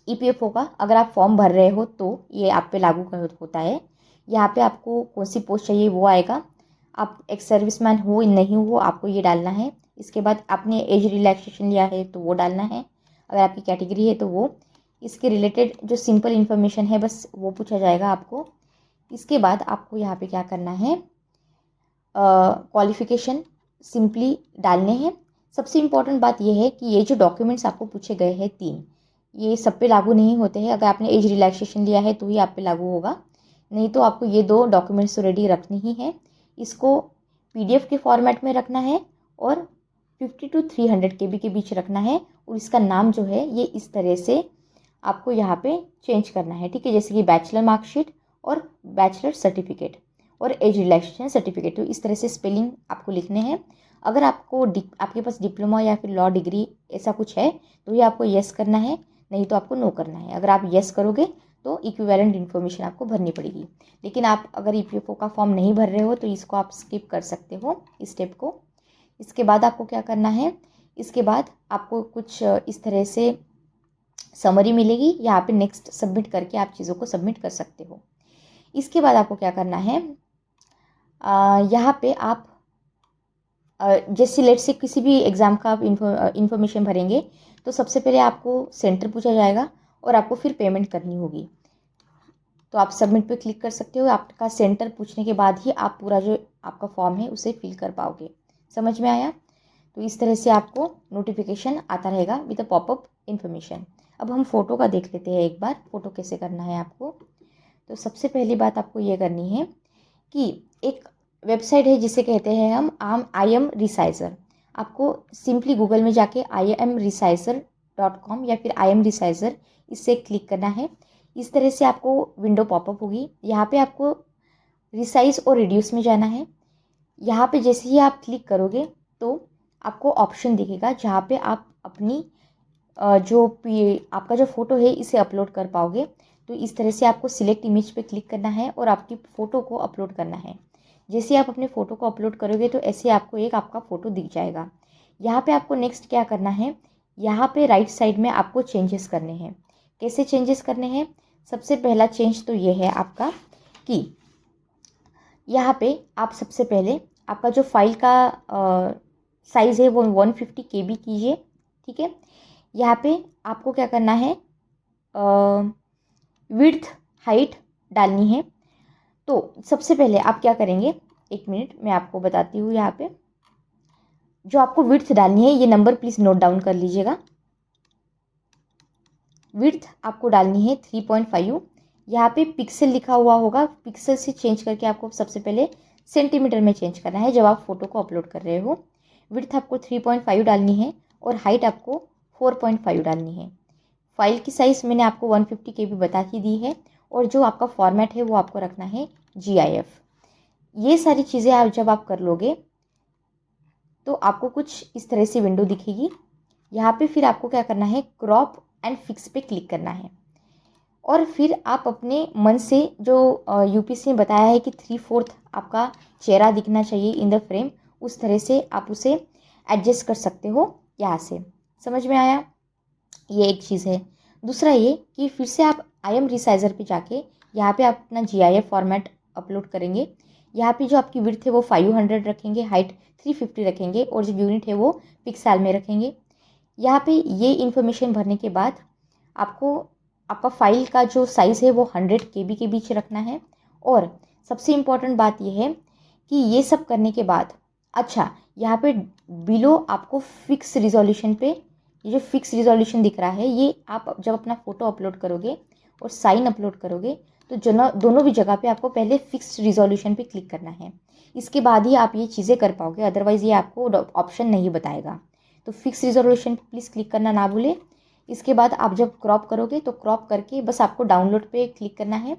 Speaker 1: ईपीएफओ का अगर आप फॉर्म भर रहे हो तो ये आप पे लागू होता है। यहाँ पे आपको कौन सी पोस्ट चाहिए वो आएगा, आप एक सर्विसमैन हो नहीं हो आपको ये डालना है। इसके बाद आपने एज रिलैक्सेशन लिया है तो वो डालना है, अगर आपकी कैटेगरी है तो वो। इसके रिलेटेड जो सिंपल इन्फॉर्मेशन है बस वो पूछा जाएगा आपको। इसके बाद आपको यहाँ पे क्या करना है, क्वालिफ़िकेशन सिंपली डालने हैं। सबसे इम्पॉर्टेंट बात यह है कि ये जो डॉक्यूमेंट्स आपको पूछे गए हैं 3, ये सब पे लागू नहीं होते हैं। अगर आपने एज रिलैक्सेशन लिया है तो ही आप पे लागू होगा, नहीं तो आपको ये 2 डॉक्यूमेंट्स तो रेडी रखनी ही है। इसको पीडीएफ के फॉर्मेट में रखना है और 50 to 300 KB के बीच रखना है। और इसका नाम जो है ये इस तरह से आपको यहाँ पे चेंज करना है, ठीक है। जैसे कि बैचलर मार्कशीट और बैचलर सर्टिफिकेट और एज रिलैक्सेशन सर्टिफिकेट, तो इस तरह से स्पेलिंग आपको लिखने हैं। अगर आपके पास डिप्लोमा या फिर लॉ डिग्री ऐसा कुछ है तो ये आपको येस करना है, नहीं तो आपको नो करना है। अगर आप येस करोगे तो इक्विवेलेंट इन्फॉर्मेशन आपको भरनी पड़ेगी। लेकिन आप अगर ईपीएफओ का फॉर्म नहीं भर रहे हो तो इसको आप स्किप कर सकते हो, इस स्टेप को। इसके बाद आपको क्या करना है, इसके बाद आपको कुछ इस तरह से समरी मिलेगी, यहाँ पे नेक्स्ट सबमिट करके आप चीज़ों को सबमिट कर सकते हो। इसके बाद आपको क्या करना है, यहाँ पे आप जैसे लेट से किसी भी एग्ज़ाम का आप इन्फॉर्मेशन भरेंगे तो सबसे पहले आपको सेंटर पूछा जाएगा और आपको फिर पेमेंट करनी होगी। तो आप सबमिट पे क्लिक कर सकते हो। आपका सेंटर पूछने के बाद ही आप पूरा जो आपका फॉर्म है उसे फिल कर पाओगे। समझ में आया? तो इस तरह से आपको नोटिफिकेशन आता रहेगा विद अ पॉपअप इन्फॉर्मेशन। अब हम फ़ोटो का देख लेते हैं एक बार, फ़ोटो कैसे करना है आपको। तो सबसे पहली बात आपको ये करनी है कि एक वेबसाइट है जिसे कहते हैं हम आई एम रिसाइजर। आपको सिंपली गूगल में जाके IAMResizer.com या फिर IAMResizer इससे क्लिक करना है। इस तरह से आपको विंडो पॉपअप होगी। यहाँ पे आपको रिसाइज और रिड्यूस में जाना है। यहाँ पे जैसे ही आप क्लिक करोगे तो आपको ऑप्शन दिखेगा जहाँ पे आप अपनी आपका जो फ़ोटो है इसे अपलोड कर पाओगे। तो इस तरह से आपको सिलेक्ट इमेज पे क्लिक करना है और आपकी फ़ोटो को अपलोड करना है। जैसे आप अपने फ़ोटो को अपलोड करोगे तो ऐसे आपको एक आपका फ़ोटो दिख जाएगा। यहाँ पे आपको नेक्स्ट क्या करना है, यहाँ पे राइट साइड में आपको चेंजेस करने हैं। कैसे चेंजेस करने हैं? सबसे पहला चेंज तो ये है आपका कि यहाँ पे आप सबसे पहले आपका जो फाइल का साइज़ है वो 150 KB कीजिए, ठीक है। यहाँ पे आपको क्या करना है, विड्थ हाइट डालनी है। तो सबसे पहले आप क्या करेंगे, 1 मिनट मैं आपको बताती हूँ। यहाँ पे जो आपको विड्थ डालनी है ये नंबर प्लीज़ नोट डाउन कर लीजिएगा। विड्थ आपको डालनी है 3.5। यहाँ पे पिक्सल लिखा हुआ होगा, पिक्सल से चेंज करके आपको सबसे पहले सेंटीमीटर में चेंज करना है जब आप फोटो को अपलोड कर रहे हो। विड्थ आपको 3.5 डालनी है और हाइट आपको 4.5 डालनी है। फाइल की साइज़ मैंने आपको 150 KB बता ही दी है और जो आपका फॉर्मेट है वो आपको रखना है GIF। ये सारी चीज़ें आप जब आप कर लोगे तो आपको कुछ इस तरह से विंडो दिखेगी। यहाँ पे फिर आपको क्या करना है, क्रॉप एंड फिक्स पे क्लिक करना है और फिर आप अपने मन से जो यूपीएससी ने बताया है कि 3/4 आपका चेहरा दिखना चाहिए इन द फ्रेम, उस तरह से आप उसे एडजस्ट कर सकते हो यहाँ से। समझ में आया? ये एक चीज़ है। दूसरा ये कि फिर से आप IAM रिसाइजर पे जाके यहाँ पे आप अपना GIF फॉर्मेट अपलोड करेंगे। यहाँ पे जो आपकी विड्थ है वो 500 रखेंगे, हाइट 350 रखेंगे और जो यूनिट है वो पिक्सल में रखेंगे। यहाँ पे ये इन्फॉर्मेशन भरने के बाद आपको आपका फाइल का जो साइज़ है वो 100 KB के बीच रखना है। और सबसे इम्पॉर्टेंट बात यह है कि ये सब करने के बाद अच्छा यहाँ पे बिलो आपको फिक्स रिजोल्यूशन पे, ये जो फिक्स रिजोल्यूशन दिख रहा है ये आप जब अपना फ़ोटो अपलोड करोगे और साइन अपलोड करोगे तो दोनों भी जगह पे आपको पहले फिक्स रिजोल्यूशन पे क्लिक करना है। इसके बाद ही आप ये चीज़ें कर पाओगे, अदरवाइज़ ये आपको ऑप्शन नहीं बताएगा। तो फिक्स रिजोल्यूशन पे प्लीज़ क्लिक करना ना भूलें। इसके बाद आप जब क्रॉप करोगे तो क्रॉप करके बस आपको डाउनलोड पे क्लिक करना है।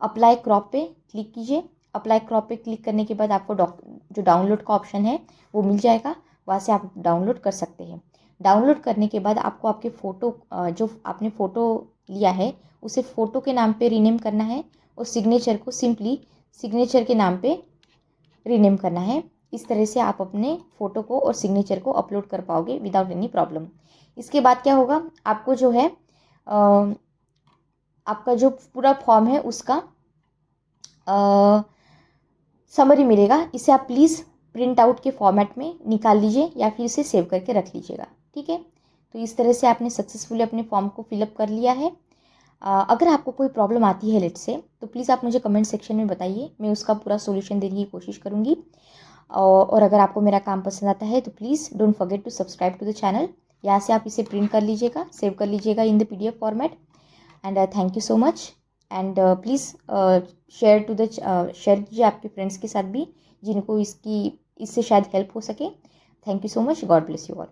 Speaker 1: अप्लाई क्रॉप पे क्लिक कीजिए। अप्लाई क्रॉप पे क्लिक करने के बाद आपको जो डाउनलोड का ऑप्शन है वो मिल जाएगा, वहाँ से आप डाउनलोड कर सकते हैं। डाउनलोड करने के बाद आपको आपके फ़ोटो जो आपने फ़ोटो लिया है उसे फ़ोटो के नाम पे रीनेम करना है और सिग्नेचर को सिंपली सिग्नेचर के नाम पे रीनेम करना है। इस तरह से आप अपने फ़ोटो को और सिग्नेचर को अपलोड कर पाओगे विदाउट एनी प्रॉब्लम। इसके बाद क्या होगा, आपको जो है आपका जो पूरा फॉर्म है उसका समरी मिलेगा, इसे आप प्लीज़ प्रिंट आउट के फॉर्मेट में निकाल लीजिए या फिर इसे सेव करके रख लीजिएगा। ठीक है, तो इस तरह से आपने सक्सेसफुली अपने फॉर्म को फिलअप कर लिया है। अगर आपको कोई प्रॉब्लम आती है लेट से, तो प्लीज़ आप मुझे कमेंट सेक्शन में बताइए, मैं उसका पूरा सॉल्यूशन देने की कोशिश करूँगी। और अगर आपको मेरा काम पसंद आता है तो please don't forget to subscribe to the channel. यहाँ से आप इसे प्रिंट कर लीजिएगा, सेव कर लीजिएगा in the PDF format. And thank you so much. And please share कीजिए आपके फ्रेंड्स के साथ भी, जिनको इससे शायद हेल्प हो सके। Thank you so much. God bless you all.